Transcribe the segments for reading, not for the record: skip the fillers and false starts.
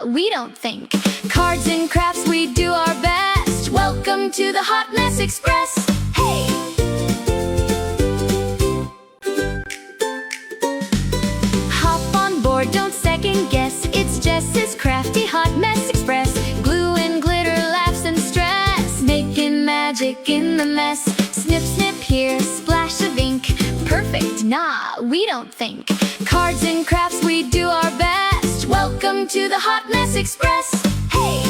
we don't think. Cards and crafts, we do our best. Welcome to the Hot Mess Express. Hey! Hop on board, don't second guess. It's Jess's crafty Hot Mess Express. Glue and glitter, laughs and stress, making magic in the mess. Snip, snip here, splash of ink. Perfect, nah, we don't think. Cards and crafts, we do our best. Welcome to the Hot Mess Express. Hey!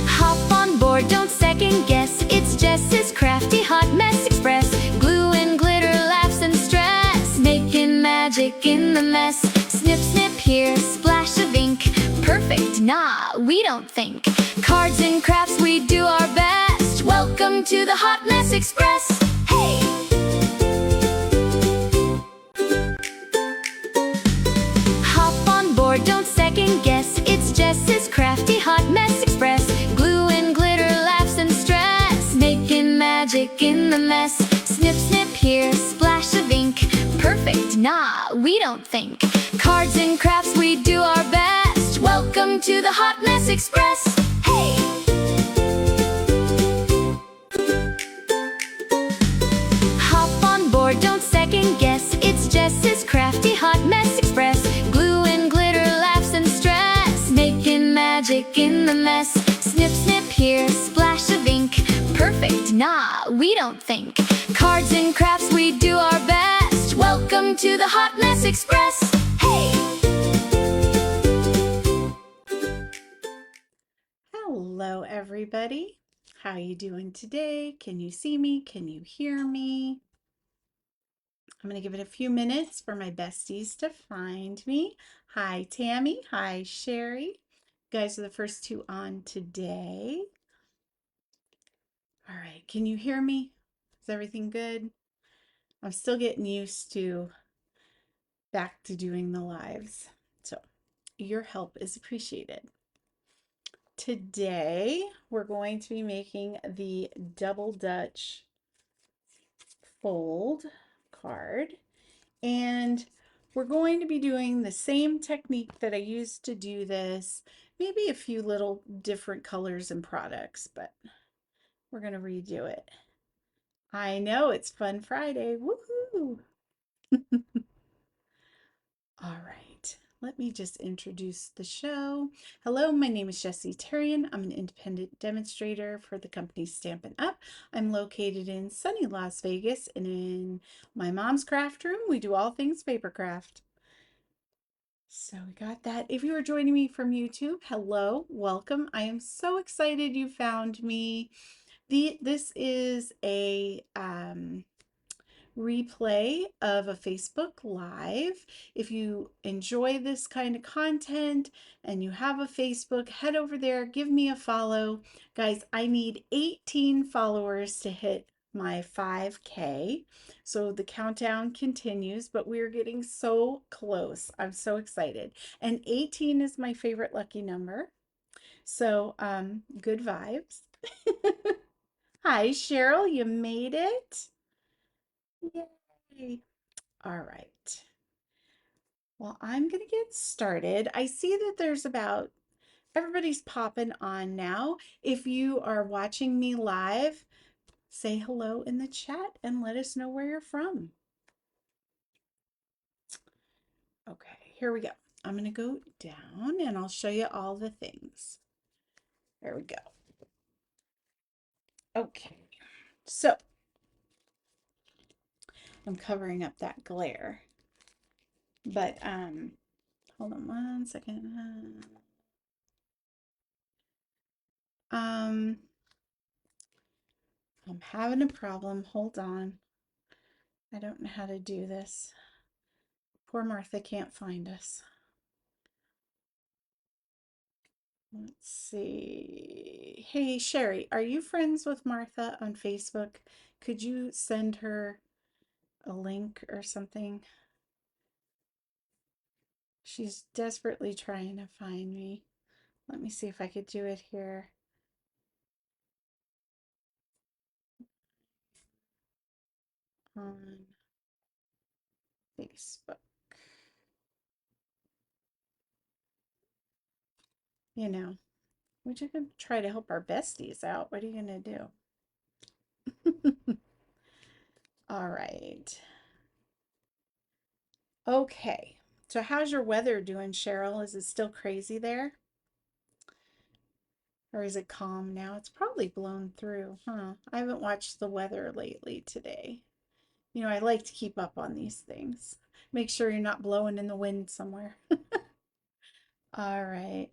Hop on board, don't second guess. It's Jess's crafty Hot Mess Express. Glue and glitter, laughs and stress, making magic in the mess. Snip, snip here, splash of ink. Perfect, nah, we don't think. Cards and crafts, we do our best. Welcome to the Hot Mess Express. Hey! Hop on board, don't second guess. It's Jess's crafty Hot Mess Express. Glue and glitter, laughs and stress, making magic in the mess. Snip, snip here, splash of ink. Perfect, nah, we don't think. Cards and crafts, we do our best. Welcome to the Hot Mess Express. Hey! Hop on board, don't second guess. It's Jess's crafty Hot Mess Express. Glue and glitter, laughs and stress, making magic in the mess. Snip, snip here, splash of ink. Perfect, nah, we don't think. Cards and crafts, we do our best. Welcome to the Hot Mess Express. Hey! Hello everybody. How you doing today? Can you see me? Can you hear me? I'm going to give it a few minutes for my besties to find me. Hi Tammy. Hi Sherry. You guys are the first two on today. All right. Can you hear me? Is everything good? I'm still getting used to back to doing the lives. So your help is appreciated. Today, we're going to be making the Double Dutch fold card, and we're going to be doing the same technique that I used to do this, maybe a few little different colors and products, but we're going to redo it. I know it's Fun Friday. Woohoo! All right, let me just introduce the show. Hello, my name is Jessie Terrian. I'm an independent demonstrator for the company Stampin' Up. I'm located in sunny Las Vegas, and in my mom's craft room, we do all things paper craft. So we got that. If you are joining me from YouTube, hello, welcome. I am so excited you found me. This is a replay of a Facebook Live. If you enjoy this kind of content and you have a Facebook, head over there, give me a follow. Guys, I need 18 followers to hit my 5K. So the countdown continues, but we're getting so close. I'm so excited. And 18 is my favorite lucky number. So good vibes. Hi, Cheryl, you made it. Yay. All right. Well, I'm going to get started. I see that there's about, everybody's popping on now. If you are watching me live, say hello in the chat and let us know where you're from. Okay, here we go. I'm going to go down and I'll show you all the things. There we go. Okay, so I'm covering up that glare, but hold on one second. I'm having a problem. Hold on. I don't know how to do this. Poor Martha can't find us. Let's see. Hey, Sherry, are you friends with Martha on Facebook? Could you send her a link or something? She's desperately trying to find me. Let me see if I could do it here. On Facebook. you know, we're just gonna try to help our besties out. What are you gonna do? All right. Okay. So how's your weather doing, Cheryl? Is it still crazy there? Or is it calm now? It's probably blown through, huh? I haven't watched the weather lately today. You know, I like to keep up on these things. Make sure you're not blowing in the wind somewhere. All right.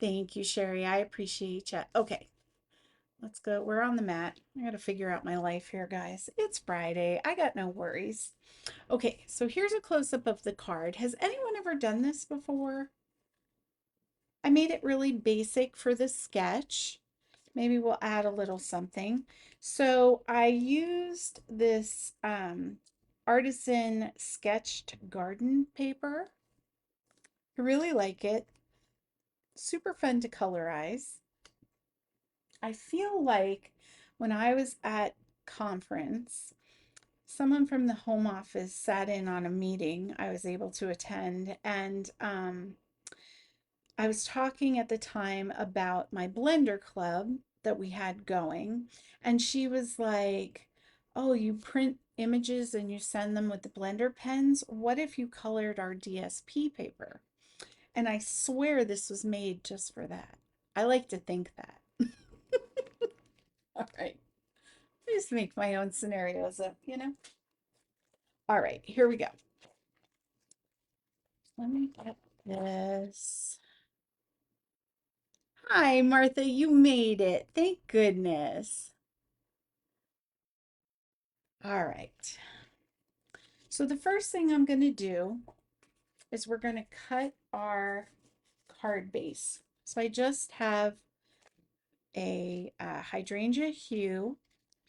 Thank you, Sherry. I appreciate you. Okay, let's go. We're on the mat. I got to figure out my life here, guys. It's Friday. I got no worries. Okay, so here's a close-up of the card. Has anyone ever done this before? I made it really basic for the sketch. Maybe we'll add a little something. So I used this artisan sketched garden paper. I really like it. Super fun to colorize. I feel like when I was at conference, someone from the home office sat in on a meeting I was able to attend, and I was talking at the time about my blender club that we had going, and she was like, "Oh, you print images and you send them with the blender pens? What if you colored our DSP paper?" And I swear this was made just for that. I like to think that. All right. I just make my own scenarios up, you know? All right, here we go. Let me get this. Hi, Martha, you made it. Thank goodness. All right. So the first thing I'm going to do is we're going to cut our card base. So I just have a hydrangea hue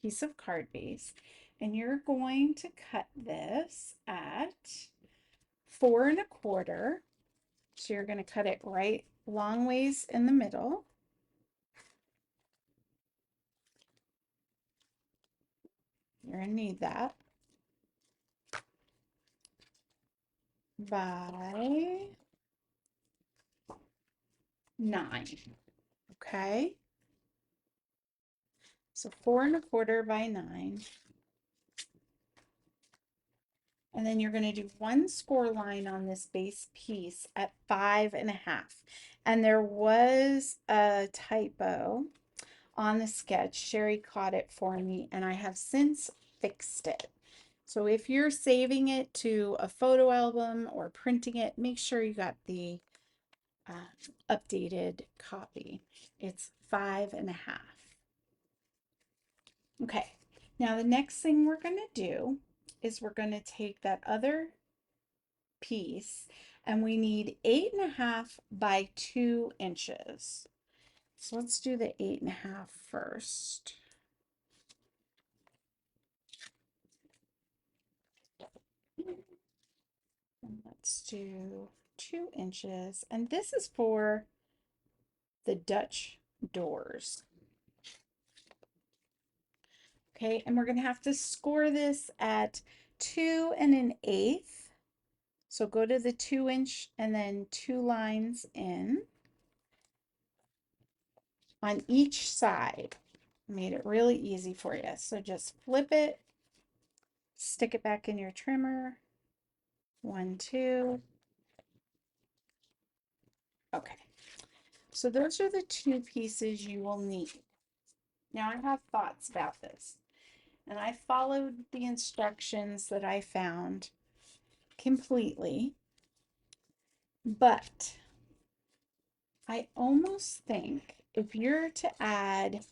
piece of card base, and you're going to cut this at 4 1/4. So you're going to cut it right long ways in the middle. You're going to need that by 9. Okay. So 4 1/4 by 9. And then you're going to do one score line on this base piece at 5 1/2. And there was a typo on the sketch. Sherry caught it for me, and I have since fixed it. So if you're saving it to a photo album or printing it, make sure you got the updated copy. It's 5 1/2. Okay, now the next thing we're going to do is we're going to take that other piece, and we need 8 1/2 by 2 inches. So let's do the 8 1/2 first. And let's do 2 inches. And this is for the Dutch doors. Okay, and we're going to have to score this at 2 1/8. So go to the 2 inch and then 2 lines in on each side. Made it really easy for you. So just flip it, stick it back in your trimmer. 1, 2. Okay. So those are the 2 pieces you will need. Now I have thoughts about this, and I followed the instructions that I found completely, but I almost think if you're to add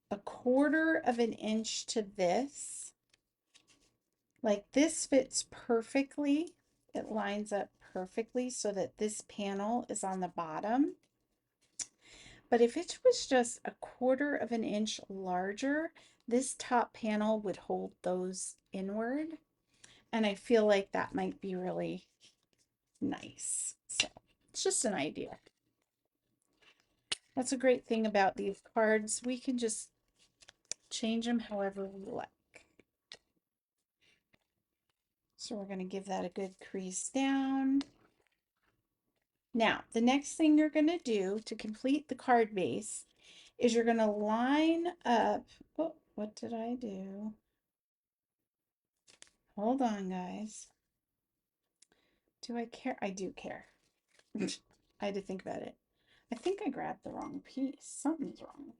1/4 inch to this, like this fits perfectly. It lines up perfectly so that this panel is on the bottom. But if it was just 1/4 inch larger, this top panel would hold those inward. And I feel like that might be really nice. So it's just an idea. That's a great thing about these cards. We can just change them however we like. So we're going to give that a good crease down. Now, the next thing you're going to do to complete the card base is you're going to line up, oh, what did I do? Hold on, guys. Do I care? I do care. I had to think about it. I think I grabbed the wrong piece. Something's wrong.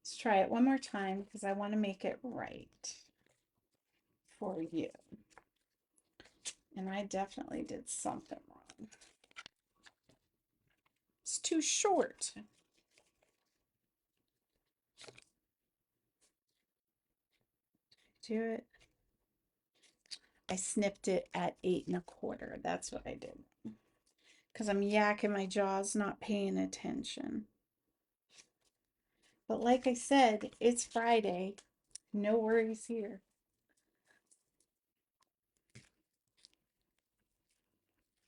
Let's try it one more time because I want to make it right for you. And I definitely did something wrong. It's too short. Do it. I snipped it at 8 1/4. That's what I did. Because I'm yakking my jaws, not paying attention. But like I said, it's Friday. No worries here.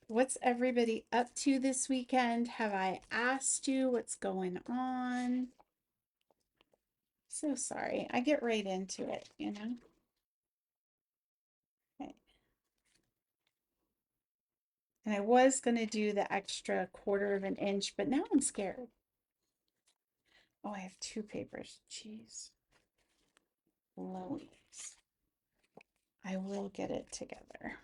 What's everybody up to this weekend? Have I asked you what's going on? So sorry. I get right into it, you know? Okay. And I was going to do the extra 1/4 inch, but now I'm scared. Oh, I have 2 papers. Jeez. Louise. I will get it together.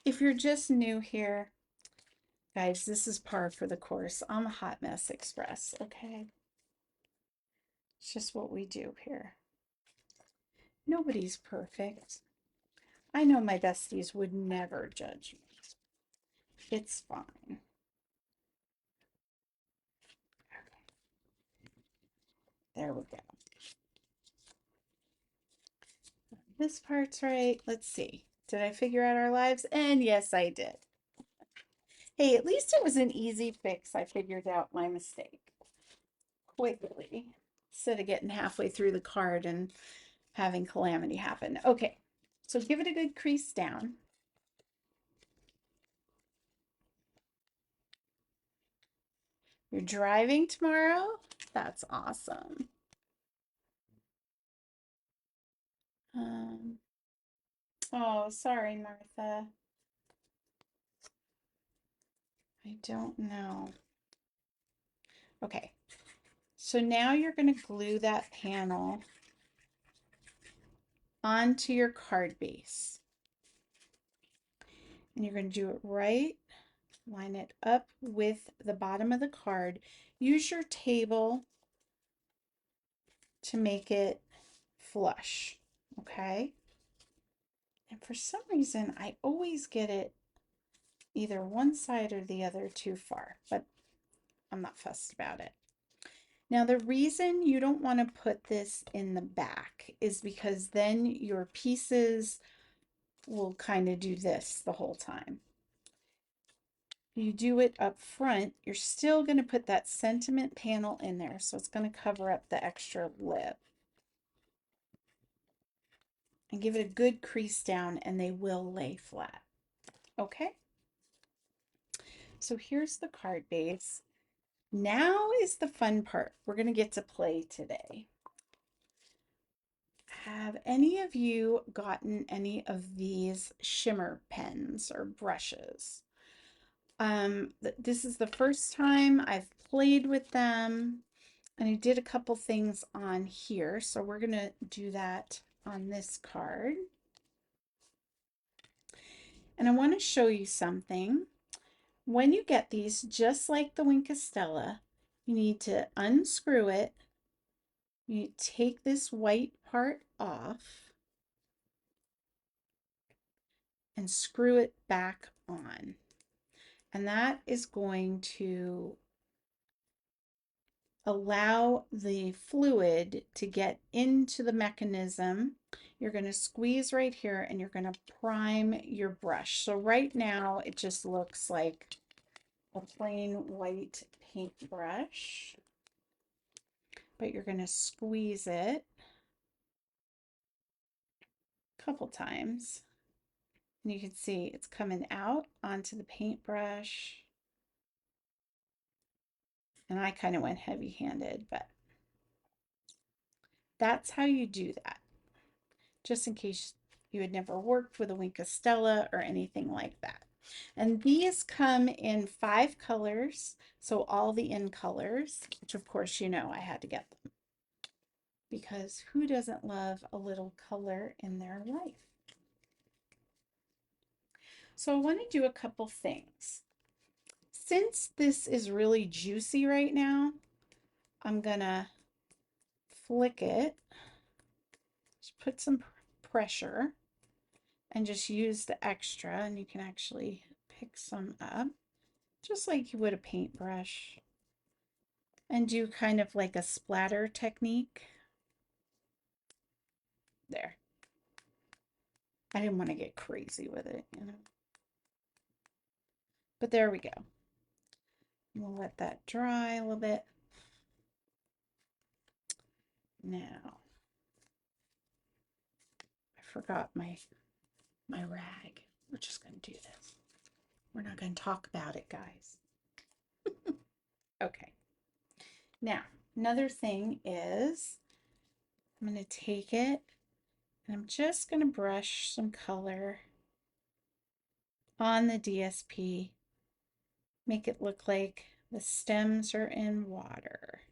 If you're just new here, guys, this is par for the course. I'm a hot mess express, okay? It's just what we do here. Nobody's perfect. I know my besties would never judge me. It's fine. There we go. This part's right. Let's see. Did I figure out our lives? And yes, I did. Hey, at least it was an easy fix. I figured out my mistake quickly instead of getting halfway through the card and having calamity happen. Okay, so give it a good crease down. You're driving tomorrow? That's awesome. Oh, sorry, Martha. I don't know. Okay, so now you're going to glue that panel onto your card base. And you're going to do it right, line it up with the bottom of the card. Use your table to make it flush, okay? And for some reason, I always get it either one side or the other too far, but I'm not fussed about it. Now, the reason you don't want to put this in the back is because then your pieces will kind of do this the whole time. You do it up front, you're still going to put that sentiment panel in there, so it's going to cover up the extra lip. And give it a good crease down and they will lay flat. Okay? So here's the card base. Now is the fun part. We're going to get to play today. Have any of you gotten any of these shimmer pens or brushes? This is the first time I've played with them, and I did a couple things on here, so we're going to do that on this card. And I want to show you something. When you get these, just like the Wink of Stella, you need to unscrew it. You take this white part off and screw it back on. And that is going to allow the fluid to get into the mechanism. You're going to squeeze right here and you're going to prime your brush. So right now it just looks like a plain white paintbrush, but you're going to squeeze it a couple times. And you can see it's coming out onto the paintbrush. And I kind of went heavy-handed, but that's how you do that. Just in case you had never worked with a Wink of Stella or anything like that. And these come in 5 colors, so all the in colors, which of course you know I had to get them because who doesn't love a little color in their life? So I want to do a couple things. Since this is really juicy right now, I'm gonna flick it, just put some pressure, and just use the extra, and you can actually pick some up, just like you would a paintbrush, and do kind of like a splatter technique. There. I didn't want to get crazy with it, you know. But there we go. We'll let that dry a little bit. Now, I forgot my rag. We're just going to do this. We're not going to talk about it, guys. Okay. Now, another thing is I'm going to take it and I'm just going to brush some color on the DSP. Make it look like the stems are in water.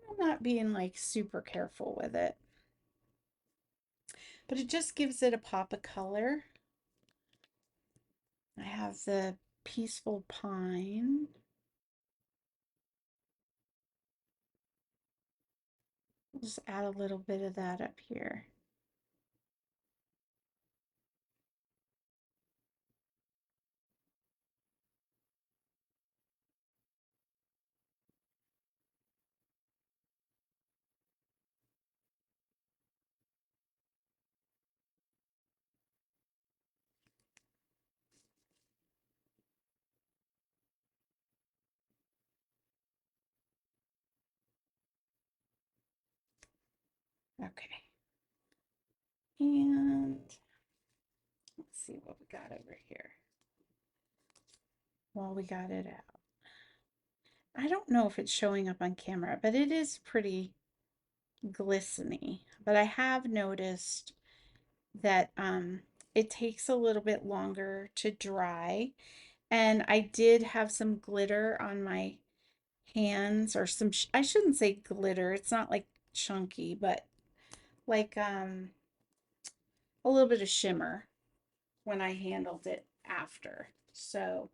I'm not being like super careful with it, but it just gives it a pop of color. I have the Peaceful Pine. We'll just add a little bit of that up here. Okay. And let's see what we got over here. Well, we got it out. I don't know if it's showing up on camera, but it is pretty glistening. But I have noticed that it takes a little bit longer to dry. And I did have some glitter on my hands, or some, I shouldn't say glitter, it's not like chunky, but like a little bit of shimmer when I handled it after. So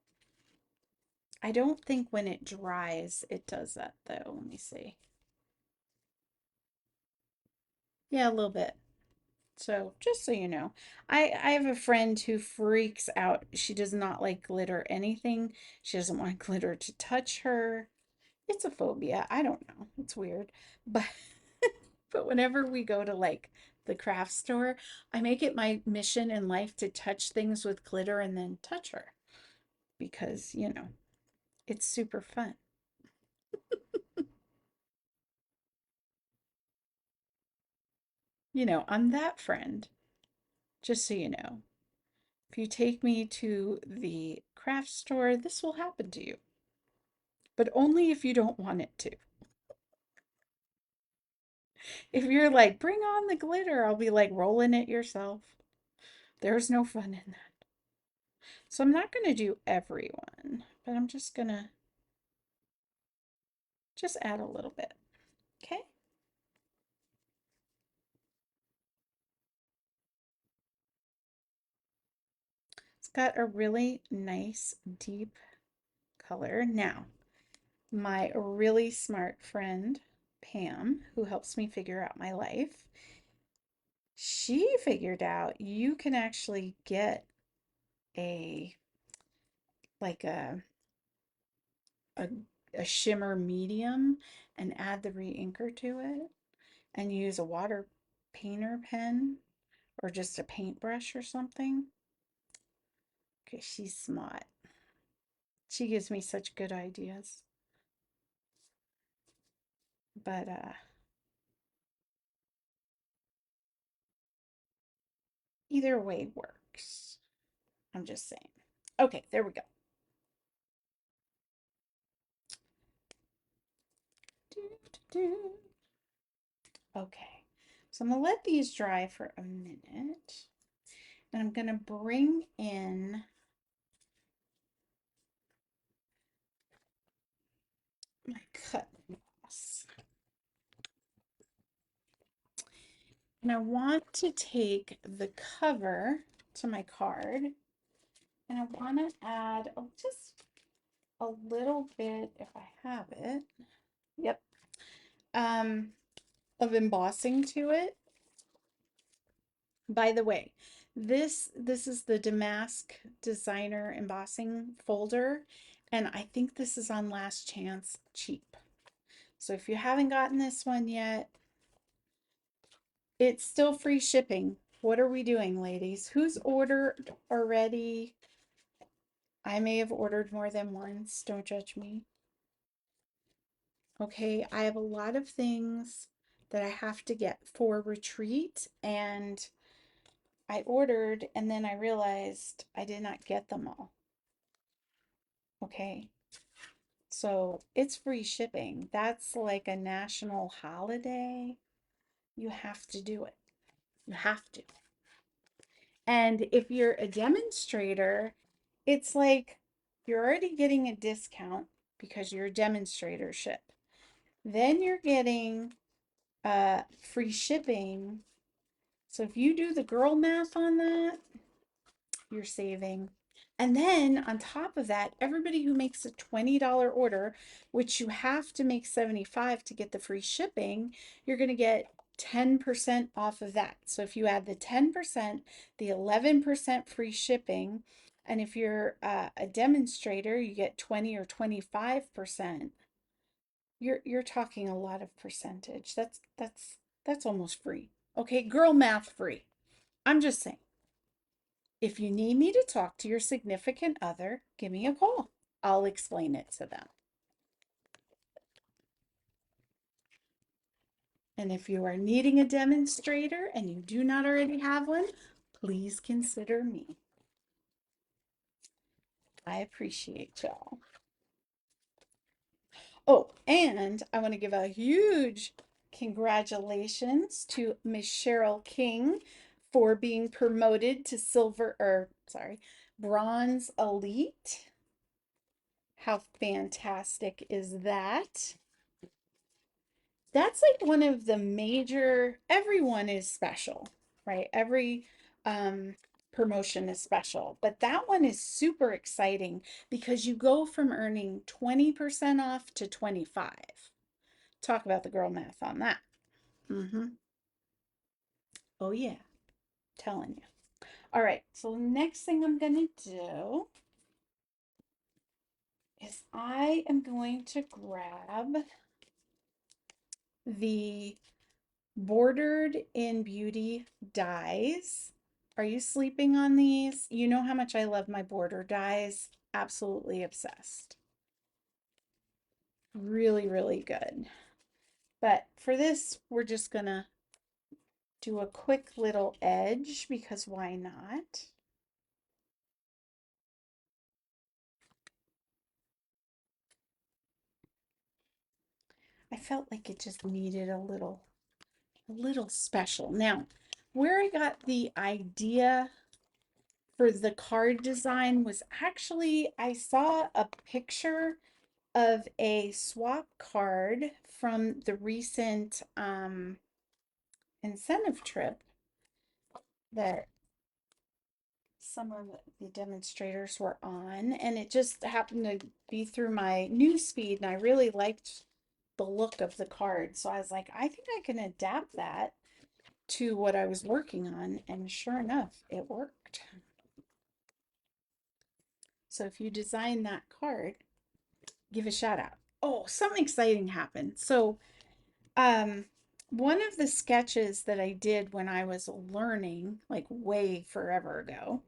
I don't think when it dries it does that though. Let me see. Yeah, a little bit. So just so you know, I have a friend who freaks out. She does not like glitter anything. She doesn't want glitter to touch her. It's a phobia. I don't know. It's weird. But but whenever we go to like the craft store, I make it my mission in life to touch things with glitter and then touch her because, you know, it's super fun. You know, I'm that friend, just so you know. If you take me to the craft store, this will happen to you, but only if you don't want it to. If you're like, bring on the glitter, I'll be like, rolling it yourself. There's no fun in that. So I'm not going to do everyone, but I'm just going to just add a little bit. Okay. It's got a really nice deep color. Now, my really smart friend, Pam, who helps me figure out my life, she figured out you can actually get a like a, a shimmer medium and add the re-inker to it and use a water painter pen or just a paintbrush or something. Okay, she's smart. She gives me such good ideas. But Either way works. I'm just saying. Okay, there we go. Okay, so I'm gonna let these dry for a minute. And I'm gonna bring in my cut glass. And I want to take the cover to my card and I want to add just a little bit, if I have it, yep, of embossing to it. By the way, this is the Damask Designer Embossing folder, and I think this is on Last Chance cheap. So if you haven't gotten this one yet, it's still free shipping. What are we doing, ladies? Who's ordered already? I may have ordered more than once. Don't judge me. Okay, I have a lot of things that I have to get for retreat, and I ordered and then I realized I did not get them all. Okay, so it's free shipping. That's like a national holiday. You have to do it. You have to. And if you're a demonstrator, it's like you're already getting a discount because you're a demonstratorship. Then you're getting free shipping. So if you do the girl math on that, you're saving. And then on top of that, everybody who makes a $20 order, which you have to make 75 to get the free shipping, you're going to get 10% off of that. So if you add the 10%, the 11% free shipping, and if you're a demonstrator, you get 20 or 25%. You're talking a lot of percentage. That's almost free. Okay, girl math free. I'm just saying. If you need me to talk to your significant other, give me a call. I'll explain it to them. And if you are needing a demonstrator and you do not already have one, please consider me. I appreciate y'all. Oh, and I want to give a huge congratulations to Miss Cheryl King for being promoted to bronze elite. How fantastic is that? That's like one of the major, everyone is special, right? Every promotion is special, but that one is super exciting because you go from earning 20% off to 25. Talk about the girl math on that. Oh yeah, telling you. All right, so the next thing I'm gonna do is I am going to grab the Bordered in Beauty dies. Are you sleeping on these? You know how much I love my border dies. Absolutely obsessed. Really, really good. But for this, we're just gonna do a quick little edge because why not? I felt like it just needed a little special. Now, where I got the idea for the card design was actually I saw a picture of a swap card from the recent incentive trip that some of the demonstrators were on, and it just happened to be through my news feed, and I really liked the look of the card. So I was like, I think I can adapt that to what I was working on, and sure enough, it worked. So if you design that card, give a shout out. Oh, something exciting happened. So one of the sketches that I did when I was learning, like way forever ago,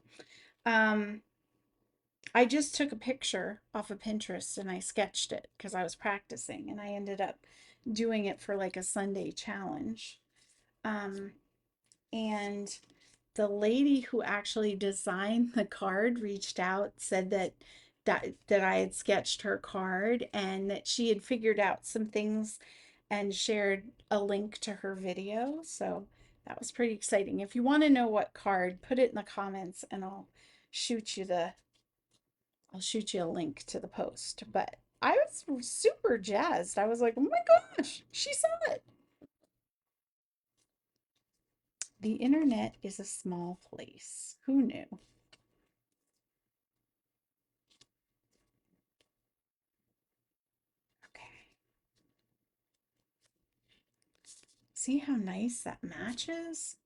I just took a picture off of Pinterest and I sketched it because I was practicing, and I ended up doing it for like a Sunday challenge. And the lady who actually designed the card reached out, said that I had sketched her card and that she had figured out some things and shared a link to her video. So that was pretty exciting. If you want to know what card, put it in the comments and shoot you the I'll shoot you a link to the post. But I was super jazzed. I was like, oh my gosh, she saw it. The internet is a small place. Who knew? Okay. See how nice that matches?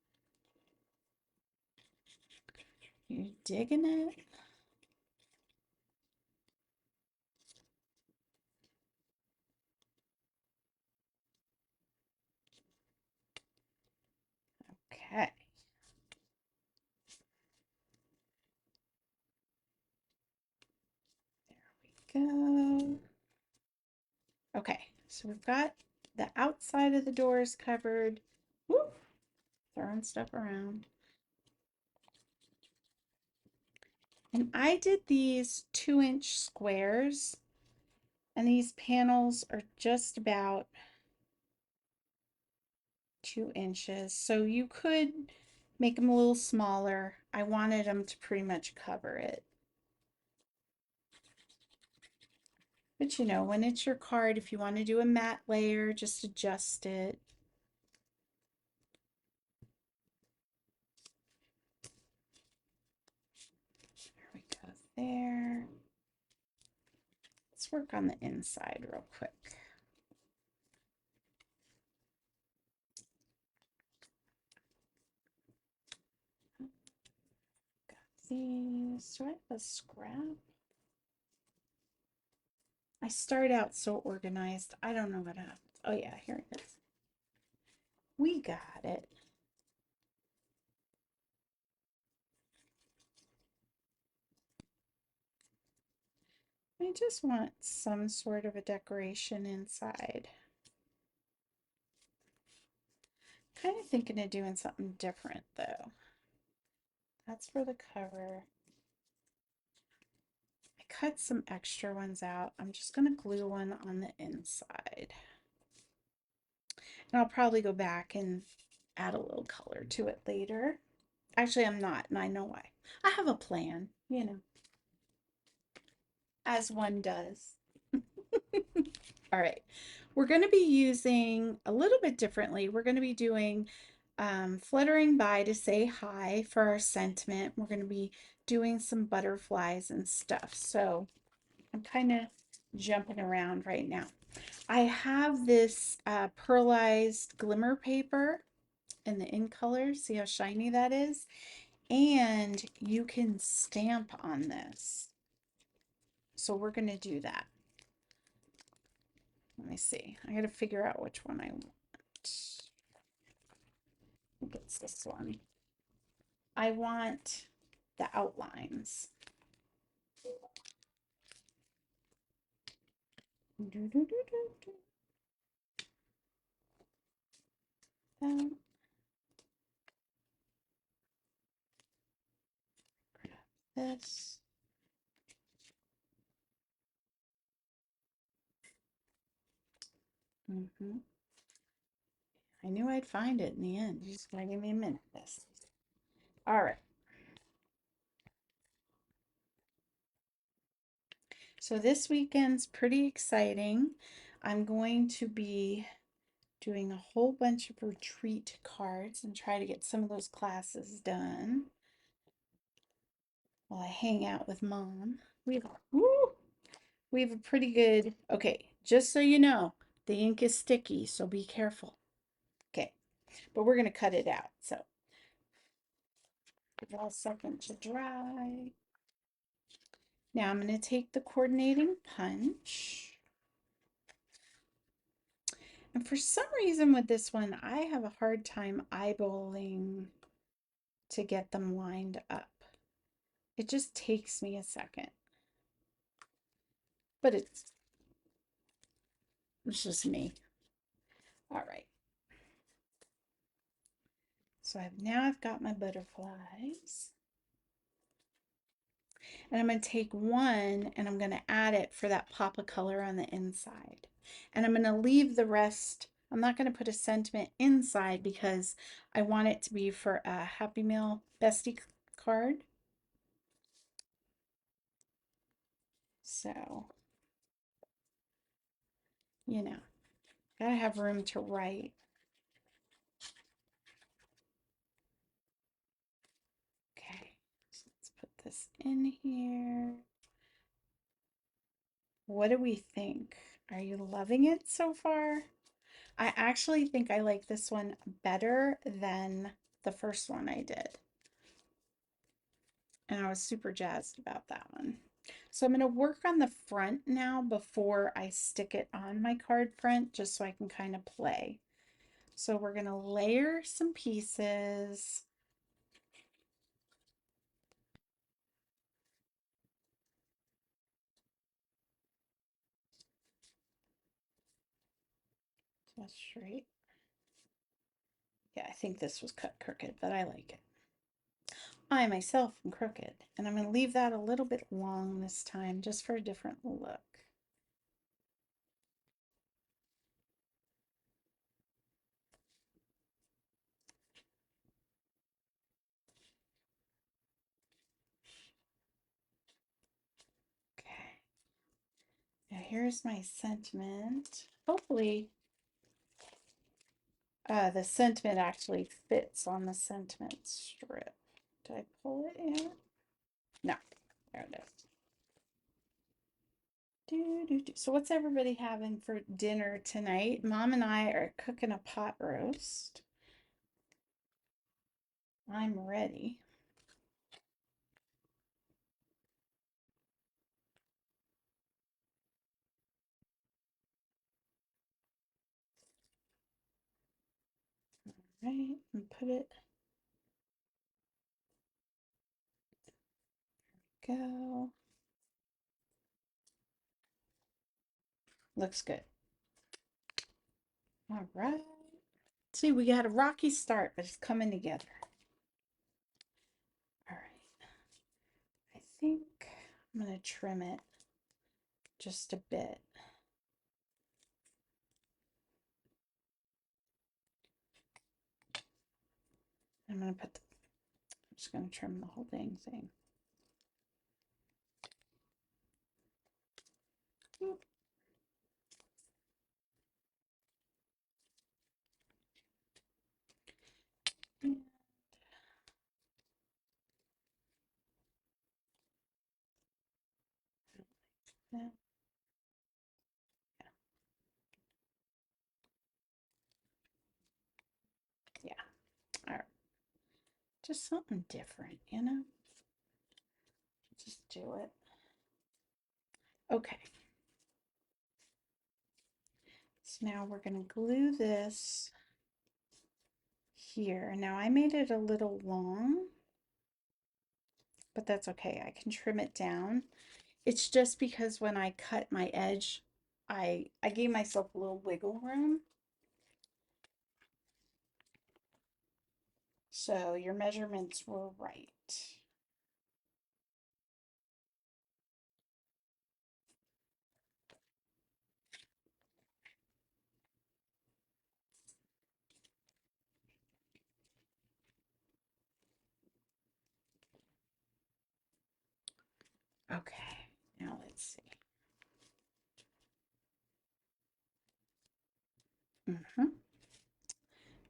You digging it? Okay. There we go. Okay, so we've got the outside of the doors covered. Woo! Throwing stuff around. And I did these 2-inch squares, and these panels are just about 2 inches. So you could make them a little smaller. I wanted them to pretty much cover it. But you know, when it's your card, if you want to do a matte layer, just adjust it. There we go there. Let's work on the inside real quick. Got these. Do I have a scrap? I start out so organized. I don't know what happened. Oh yeah, here it is. We got it. I just want some sort of a decoration inside. Kind of thinking of doing something different though. That's for the cover. I cut some extra ones out. I'm just going to glue one on the inside. And I'll probably go back and add a little color to it later. Actually, I'm not, and I know why. I have a plan, you know, as one does. All right, we're going to be using a little bit differently. We're going to be doing fluttering by to say hi for our sentiment. We're going to be doing some butterflies and stuff. So I'm kind of jumping around right now. I have this pearlized glimmer paper in the in color. See how shiny that is? And you can stamp on this. So we're going to do that. Let me see. I got to figure out which one I want. I think it's this one. I want the outlines. Do, do, do, do, do. Grab this. I knew I'd find it in the end. You just gotta give me a minute. This. All right. So this weekend's pretty exciting. I'm going to be doing a whole bunch of retreat cards and try to get some of those classes done while I hang out with Mom. We have a pretty good, okay, just so you know, the ink is sticky, so be careful. Okay, but we're going to cut it out. So give it a second to dry. Now I'm going to take the coordinating punch. And for some reason with this one, I have a hard time eyeballing to get them lined up. It just takes me a second. But it's just me. All right. So I've got my butterflies. And I'm going to take one and I'm going to add it for that pop of color on the inside. And I'm going to leave the rest. I'm not going to put a sentiment inside because I want it to be for a Happy Meal Bestie card. So, you know, gotta have room to write. Okay, so let's put this in here. What do we think? Are you loving it so far? I actually think I like this one better than the first one I did. And I was super jazzed about that one. So I'm going to work on the front now before I stick it on my card front, just so I can kind of play. So we're going to layer some pieces. Just straight. Yeah, I think this was cut crooked, but I like it. I myself am crooked, and I'm going to leave that a little bit long this time just for a different look. Okay. Now here's my sentiment. Hopefully the sentiment actually fits on the sentiment strip. Did I pull it in? No, there it is. So what's everybody having for dinner tonight? Mom and I are cooking a pot roast. I'm ready. All right, and put it, go. Looks good. All right. See, we got a rocky start, but it's coming together. All right. I think I'm going to trim it just a bit. I'm going to put I'm just going to trim the whole dang thing. Oop. And that. Yeah. All right. Just something different, you know? Just do it. Okay. So now we're going to glue this here. Now I made it a little long, but that's okay. I can trim it down. It's just because when I cut my edge, I gave myself a little wiggle room. So your measurements were right. Okay, now let's see.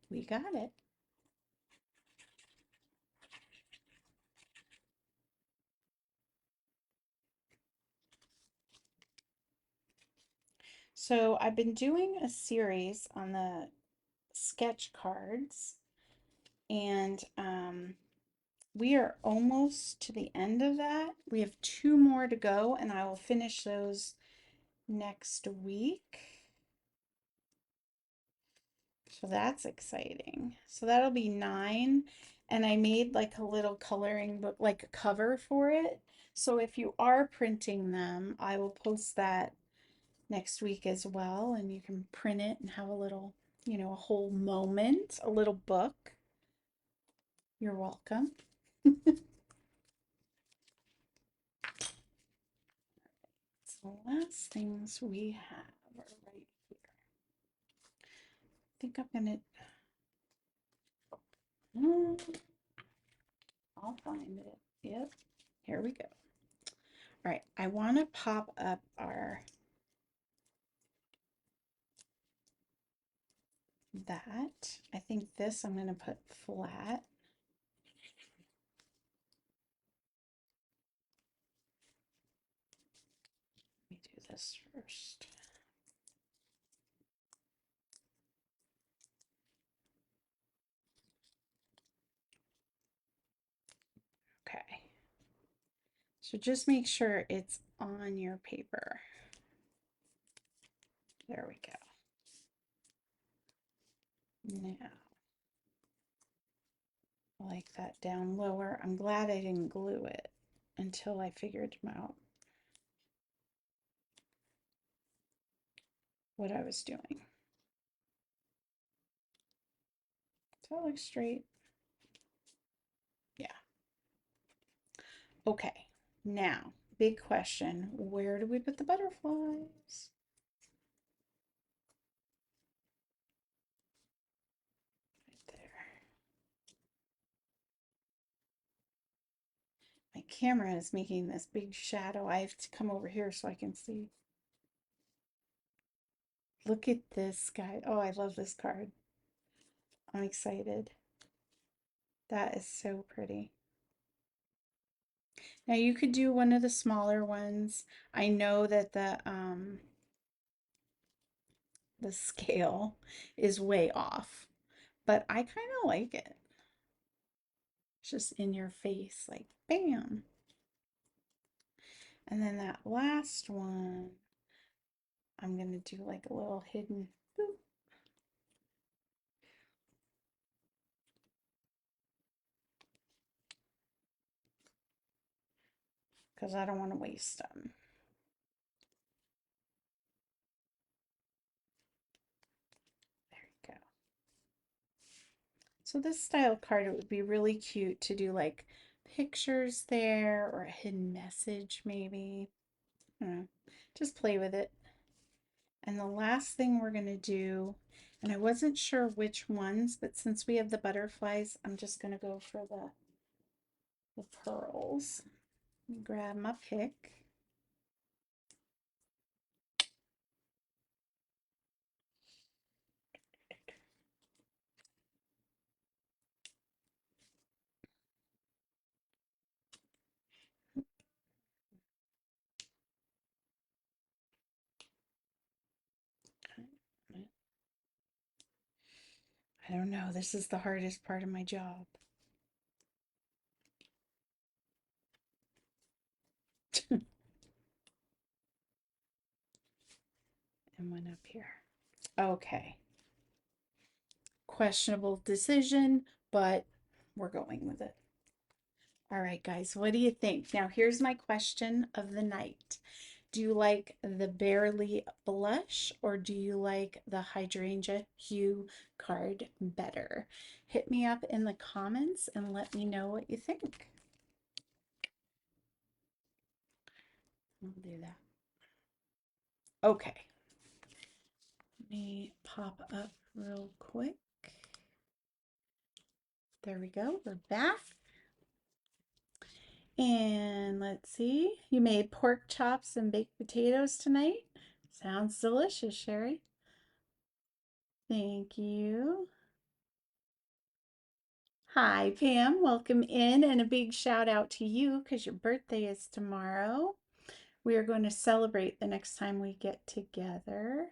We got it. So I've been doing a series on the sketch cards, and we are almost to the end of that. We have 2 more to go, and I will finish those next week. So that's exciting. So that'll be 9. And I made like a little coloring book, like a cover for it. So if you are printing them, I will post that next week as well. And you can print it and have a little, you know, a whole moment, a little book. You're welcome. So the last things we have are right here. I think I'm gonna, I'll find it. Yep, here we go. All right, I want to pop up our, that. I think this I'm going to put flat. Let me do this first. Okay. So just make sure it's on your paper. There we go. Now, I like that down lower. I'm glad I didn't glue it until I figured out what I was doing. So it looks straight. Yeah. Okay. Now, big question. Where do we put the butterflies? Right there. My camera is making this big shadow. I have to come over here so I can see. Look at this guy. Oh, I love this card. I'm excited. That is so pretty. Now you could do one of the smaller ones. I know that the scale is way off, but I kind of like it. It's just in your face, like bam. And then that last one, I'm gonna do like a little hidden boop. Because I don't want to waste them. There you go. So this style card, it would be really cute to do like pictures there or a hidden message maybe. I don't know. Just play with it. And the last thing we're going to do, and I wasn't sure which ones, but since we have the butterflies, I'm just going to go for the pearls. Grab my pick. I don't know. This is the hardest part of my job. And one up here. Okay. Questionable decision, but we're going with it. All right, guys, what do you think? Now, here's my question of the night. Do you like the Barely Blush or do you like the Hydrangea Hue card better? Hit me up in the comments and let me know what you think. I'll do that. Okay. Let me pop up real quick. There we go. We're back. And let's see. You made pork chops and baked potatoes tonight. Sounds delicious, Sherry. Thank you. Hi, Pam. Welcome in, and a big shout out to you because your birthday is tomorrow. We are going to celebrate the next time we get together.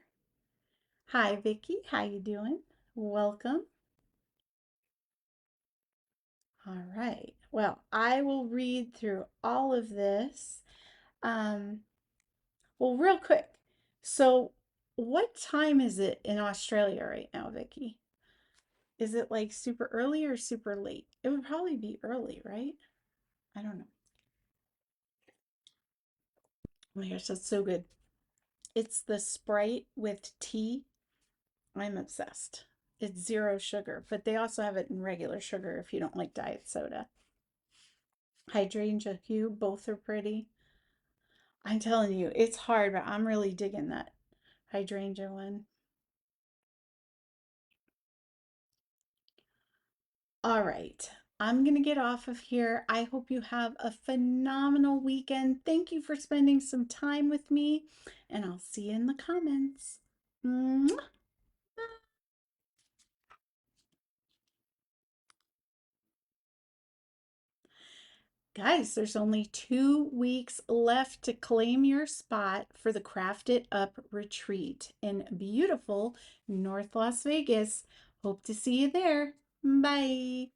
Hi, Vicki. How you doing? Welcome. All right. Well, I will read through all of this. Well, real quick. So, what time is it in Australia right now, Vicki? Is it like super early or super late? It would probably be early, right? I don't know. Oh my gosh, that's so good. It's the Sprite with tea. I'm obsessed. It's zero sugar, but they also have it in regular sugar if you don't like diet soda. Hydrangea hue, both are pretty. I'm telling you, it's hard, but I'm really digging that hydrangea one. All right, I'm going to get off of here. I hope you have a phenomenal weekend. Thank you for spending some time with me, and I'll see you in the comments. Mwah. Guys, there's only 2 weeks left to claim your spot for the Craft It Up retreat in beautiful North Las Vegas. Hope to see you there. Bye.